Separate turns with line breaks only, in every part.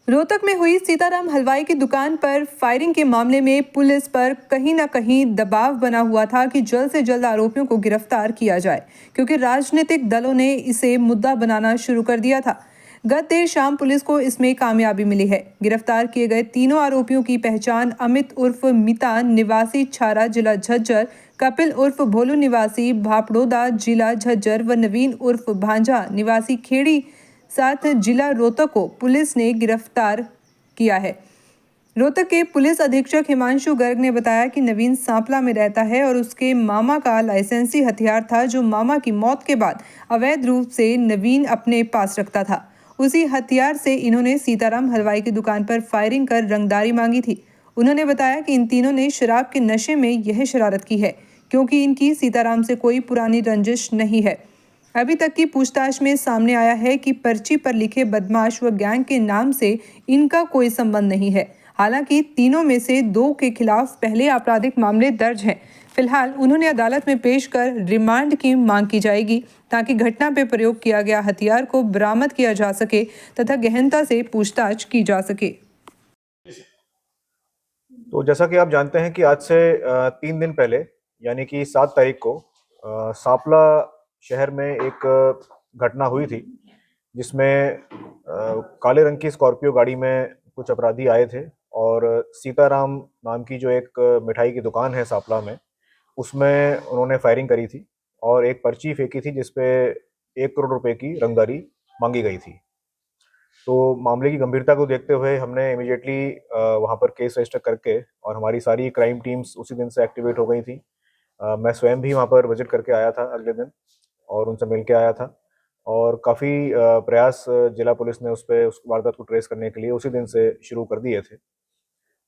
रोहतक में हुई सीताराम हलवाई की दुकान पर फायरिंग के मामले में पुलिस पर कहीं ना कहीं दबाव बना हुआ था कि जल्द से जल्द आरोपियों को गिरफ्तार किया जाए, क्योंकि राजनीतिक दलों ने इसे मुद्दा बनाना शुरू कर दिया था। गत देर शाम पुलिस को इसमें कामयाबी मिली है। गिरफ्तार किए गए तीनों आरोपियों की पहचान अमित उर्फ मिता निवासी छारा जिला झज्जर, कपिल उर्फ भोलू निवासी भापड़ोदा जिला झज्जर व नवीन उर्फ भांजा निवासी खेड़ी साथ जिला रोहतक को पुलिस ने गिरफ्तार किया है। रोहतक के पुलिस अधीक्षक हिमांशु गर्ग ने बताया कि नवीन सांपला में रहता है और उसके मामा का लाइसेंसी हथियार था, जो मामा की मौत के बाद अवैध रूप से नवीन अपने पास रखता था। उसी हथियार से इन्होंने सीताराम हलवाई की दुकान पर फायरिंग कर रंगदारी मांगी थी। उन्होंने बताया कि इन तीनों ने शराब के नशे में यह शरारत की है, क्योंकि इनकी सीताराम से कोई पुरानी रंजिश नहीं है। अभी तक की पूछताछ में सामने आया है कि पर्ची पर लिखे बदमाश व गैंग के नाम से इनका कोई संबंध नहीं है। हालांकि तीनों में से दो के खिलाफ पहले आपराधिक मामले दर्ज हैं। फिलहाल उन्होंने अदालत में पेश कर रिमांड की मांग की जाएगी, ताकि घटना पर प्रयोग किया गया हथियार को बरामद किया जा सके तथा गहनता से पूछताछ की जा सके।
तो जैसा कि आप जानते हैं कि आज से 3 दिन पहले यानी कि 7 तारीख को सांपला शहर में एक घटना हुई थी, जिसमें काले रंग की स्कॉर्पियो गाड़ी में कुछ अपराधी आए थे और सीताराम नाम की जो एक मिठाई की दुकान है सांपला में, उसमें उन्होंने फायरिंग करी थी और एक पर्ची फेंकी थी जिसपे 1 करोड़ रुपए की रंगदारी मांगी गई थी। तो मामले की गंभीरता को देखते हुए हमने इमीडिएटली वहाँ पर केस रजिस्टर करके, और हमारी सारी क्राइम टीम्स उसी दिन से एक्टिवेट हो गई थी। मैं स्वयं भी वहाँ पर विजिट करके आया था अगले दिन और उनसे मिल के आया था, और काफ़ी प्रयास जिला पुलिस ने उस वारदात को ट्रेस करने के लिए उसी दिन से शुरू कर दिए थे।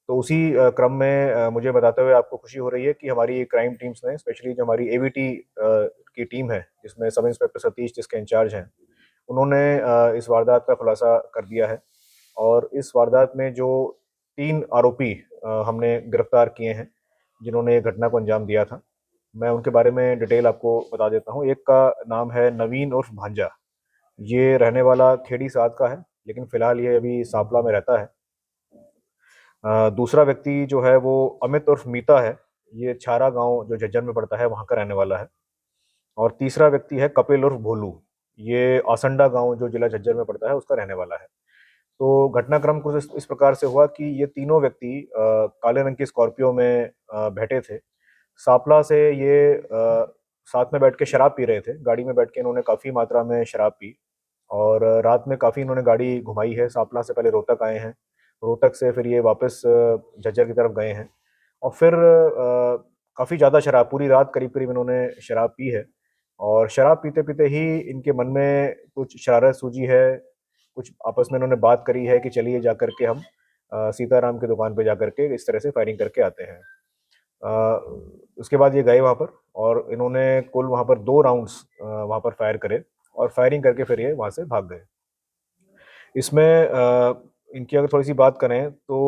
तो उसी क्रम में मुझे बताते हुए आपको खुशी हो रही है कि हमारी क्राइम टीम्स ने, स्पेशली जो हमारी एवीटी की टीम है, जिसमें सब इंस्पेक्टर सतीश जिसके इंचार्ज हैं, उन्होंने इस वारदात का खुलासा कर दिया है। और इस वारदात में जो 3 आरोपी हमने गिरफ्तार किए हैं जिन्होंने घटना को अंजाम दिया था, मैं उनके बारे में डिटेल आपको बता देता हूँ। एक का नाम है नवीन उर्फ भांजा। ये रहने वाला खेड़ी साध का है, लेकिन फिलहाल ये अभी सांपला में रहता है। दूसरा व्यक्ति जो है वो अमित उर्फ मीता है। ये छारा गांव जो झज्जर में पड़ता है वहाँ का रहने वाला है। और तीसरा व्यक्ति है कपिल उर्फ भोलू। ये आसंडा गांव जो जिला झज्जर में पड़ता है उसका रहने वाला है। तो घटनाक्रम कुछ इस प्रकार से हुआ कि ये तीनों व्यक्ति काले रंग की स्कॉर्पियो में बैठे थे। सांपला से ये साथ में बैठ के शराब पी रहे थे। गाड़ी में बैठ के इन्होंने काफ़ी मात्रा में शराब पी और रात में काफ़ी इन्होंने गाड़ी घुमाई है। सांपला से पहले रोहतक आए हैं, रोहतक से फिर ये वापस झज्जर की तरफ गए हैं और फिर काफ़ी ज़्यादा शराब, पूरी रात करीब करीब इन्होंने शराब पी है। और शराब पीते पीते ही इनके मन में कुछ शरारत सूझी है, कुछ आपस में इन्होंने बात करी है कि चलिए जा कर के हम सीताराम की दुकान पे जा कर के इस तरह से फायरिंग करके आते हैं। उसके बाद ये गए वहाँ पर और इन्होंने कुल वहाँ पर 2 राउंड्स वहाँ पर फायर करे और फायरिंग करके फिर ये वहाँ से भाग गए। इसमें इनकी अगर थोड़ी सी बात करें तो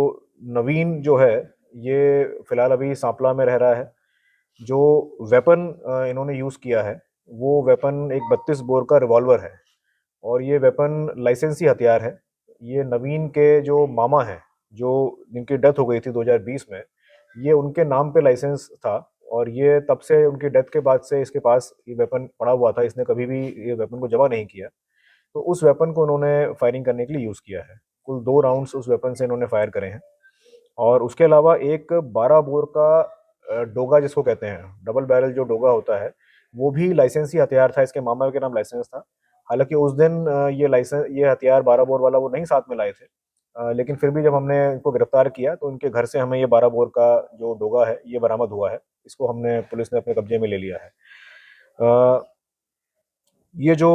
नवीन जो है ये फिलहाल अभी सांपला में रह रहा है। जो वेपन इन्होंने यूज़ किया है वो वेपन एक 32 बोर का रिवॉल्वर है और ये वेपन लाइसेंसी हथियार है। ये नवीन के जो मामा हैं, जो जिनकी डेथ हो गई थी 2020 में, ये उनके नाम पे लाइसेंस था और ये तब से उनकी डेथ के बाद से इसके पास ये वेपन पड़ा हुआ था। इसने कभी भी ये वेपन को जमा नहीं किया। तो उस वेपन को उन्होंने फायरिंग करने के लिए यूज़ किया है। कुल 2 राउंड्स उस वेपन से इन्होंने फायर करे हैं और उसके अलावा एक 12 बोर का डोगा जिसको कहते हैं, डबल बैरल जो डोगा होता है, वो भी लाइसेंसी हथियार था। इसके मामा के नाम लाइसेंस था। हालांकि उस दिन ये हथियार 12 बोर वाला वो नहीं साथ में लाए थे, लेकिन फिर भी जब हमने इनको गिरफ्तार किया तो इनके घर से हमें ये 12 बोर का जो डोगा है ये बरामद हुआ है। इसको हमने पुलिस ने अपने कब्जे में ले लिया है। ये जो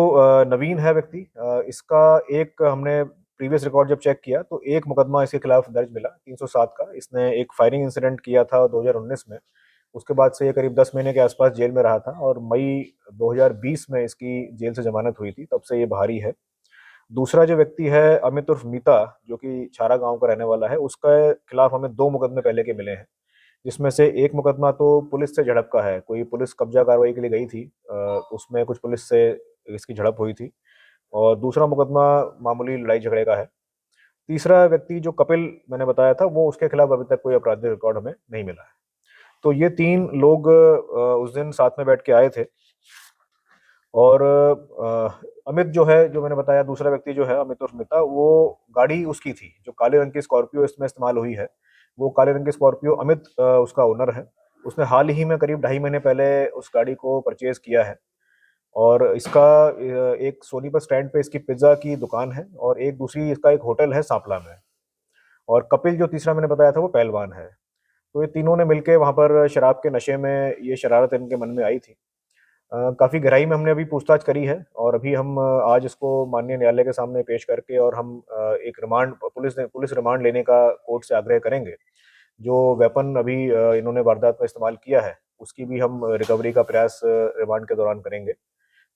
नवीन है व्यक्ति, इसका एक हमने प्रीवियस रिकॉर्ड जब चेक किया तो एक मुकदमा इसके खिलाफ दर्ज मिला 307 का। इसने एक फायरिंग इंसिडेंट किया था 2019 में। उसके बाद से ये करीब 10 महीने के आसपास जेल में रहा था और मई 2020 में इसकी जेल से जमानत हुई थी, तब से ये बाहरी है। दूसरा जो व्यक्ति है अमित उर्फ मीता, जो कि छारा गांव का रहने वाला है, उसके खिलाफ हमें 2 मुकदमे पहले के मिले हैं, जिसमें से एक मुकदमा तो पुलिस से झड़प का है। कोई पुलिस कब्जा कार्रवाई के लिए गई थी, उसमें कुछ पुलिस से इसकी झड़प हुई थी। और दूसरा मुकदमा मामूली लड़ाई झगड़े का है। तीसरा व्यक्ति जो कपिल मैंने बताया था, वो उसके खिलाफ अभी तक कोई आपराधिक रिकॉर्ड हमें नहीं मिला है। तो ये 3 लोग उस दिन साथ में बैठ के आए थे और अमित जो है, जो मैंने बताया दूसरा व्यक्ति जो है अमित उर्फ मिता, वो गाड़ी उसकी थी, जो काले रंग की स्कॉर्पियो इसमें इस्तेमाल हुई है, वो काले रंग की स्कॉर्पियो अमित उसका ओनर है। उसने हाल ही में करीब 2.5 महीने पहले उस गाड़ी को परचेज किया है और इसका एक सोनीपत स्टैंड पे इसकी पिज्ज़ा की दुकान है और एक दूसरी इसका एक होटल है सांपला में। और कपिल जो तीसरा मैंने बताया था वो पहलवान है। तो ये तीनों ने मिलके वहाँ पर शराब के नशे में ये शरारत इनके मन में आई थी। काफ़ी गहराई में हमने अभी पूछताछ करी है और अभी हम आज इसको माननीय न्यायालय के सामने पेश करके और हम एक रिमांड पुलिस रिमांड लेने का कोर्ट से आग्रह करेंगे। जो वेपन अभी इन्होंने वारदात में इस्तेमाल किया है, उसकी भी हम रिकवरी का प्रयास रिमांड के दौरान करेंगे।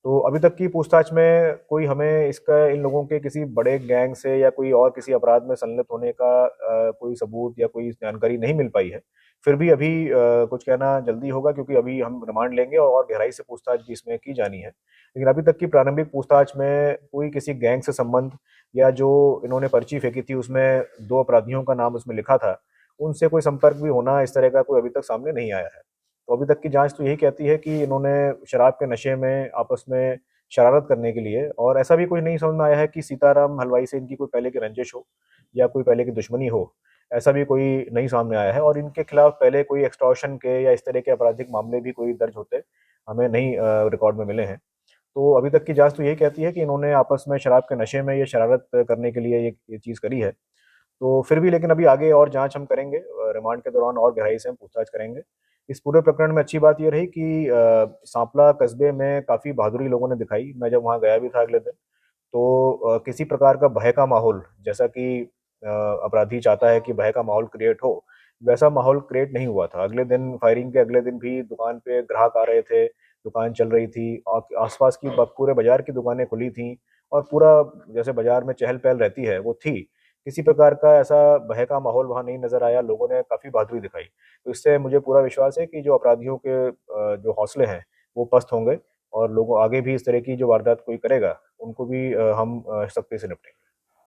तो अभी तक की पूछताछ में कोई हमें इसका इन लोगों के किसी बड़े गैंग से या कोई और किसी अपराध में संलिप्त होने का कोई सबूत या कोई जानकारी नहीं मिल पाई है। फिर भी अभी कुछ कहना जल्दी होगा क्योंकि अभी हम रिमांड लेंगे और गहराई से पूछताछ भी इसमें की जानी है। लेकिन अभी तक की प्रारंभिक पूछताछ में कोई किसी गैंग से संबंध या जो इन्होंने पर्ची फेंकी थी उसमें 2 अपराधियों का नाम उसमें लिखा था, उनसे कोई संपर्क भी होना इस तरह का कोई अभी तक सामने नहीं आया है। तो अभी तक की जाँच तो यही कहती है कि इन्होंने शराब के नशे में आपस में शरारत करने के लिए, और ऐसा भी कुछ नहीं समझ में आया है कि सीताराम हलवाई से इनकी कोई पहले की रंजिश हो या कोई पहले की दुश्मनी हो, ऐसा भी कोई नहीं सामने आया है और इनके खिलाफ पहले कोई एक्सटॉर्शन के या इस तरह के आपराधिक मामले भी कोई दर्ज होते हमें नहीं रिकॉर्ड में मिले हैं। तो अभी तक की जाँच तो यही कहती है कि इन्होंने आपस में शराब के नशे में ये शरारत करने के लिए ये चीज़ करी है। तो फिर भी लेकिन अभी आगे और जाँच हम करेंगे, रिमांड के दौरान और गहराई से हम पूछताछ करेंगे। इस पूरे प्रकरण में अच्छी बात ये रही कि सांपला कस्बे में काफ़ी बहादुरी लोगों ने दिखाई। मैं जब वहाँ गया भी था अगले दिन, तो किसी प्रकार का भय का माहौल, जैसा कि अपराधी चाहता है कि भय का माहौल क्रिएट हो, वैसा माहौल क्रिएट नहीं हुआ था। अगले दिन फायरिंग के अगले दिन भी दुकान पे ग्राहक आ रहे थे, दुकान चल रही थी, आस-पास की पूरे बाज़ार की दुकानें खुली थीं और पूरा जैसे बाज़ार में चहल-पहल रहती है, वो थी। किसी प्रकार का ऐसा भय का माहौल वहाँ नहीं नज़र आया, लोगों ने काफ़ी बहादुरी दिखाई। तो इससे मुझे पूरा विश्वास है कि जो अपराधियों के जो हौसले हैं, वो पस्त होंगे और लोगों आगे भी इस तरह की जो वारदात कोई करेगा, उनको भी हम सख्ती से निपटेंगे।